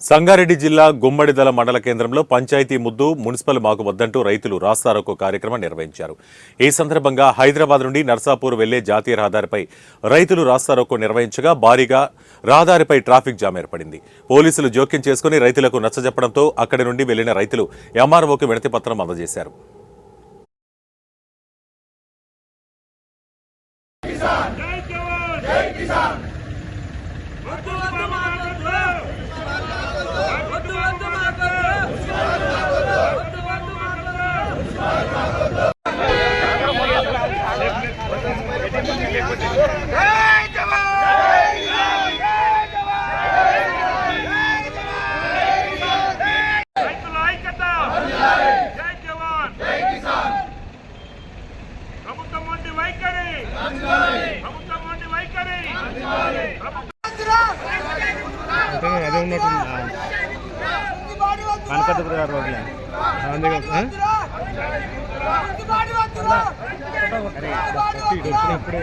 సంగారెడ్డి జిల్లా గుమ్మడిదల మండల కేంద్రంలో పంచాయతీ ముద్దు మున్సిపల్ మాకు వద్దంటూ రైతులు రాస్తారోకో కార్యక్రమం నిర్వహించారు. ఈ సందర్భంగా హైదరాబాద్ నుండి నర్సాపూర్ వెళ్లే జాతీయ రహదారిపై రైతులు రాస్తారోకో నిర్వహించగా భారీగా రహదారిపై ట్రాఫిక్ జామ్ ఏర్పడింది. పోలీసులు జోక్యం చేసుకుని రైతులకు నచ్చజెప్పడంతో అక్కడి నుండి వెళ్లిన రైతులు ఎంఆర్ఓకు వినతి పత్రం అందజేశారు. అదే ఉన్నట్టు కనకదుర్గ రోడ్లే వచ్చినప్పుడే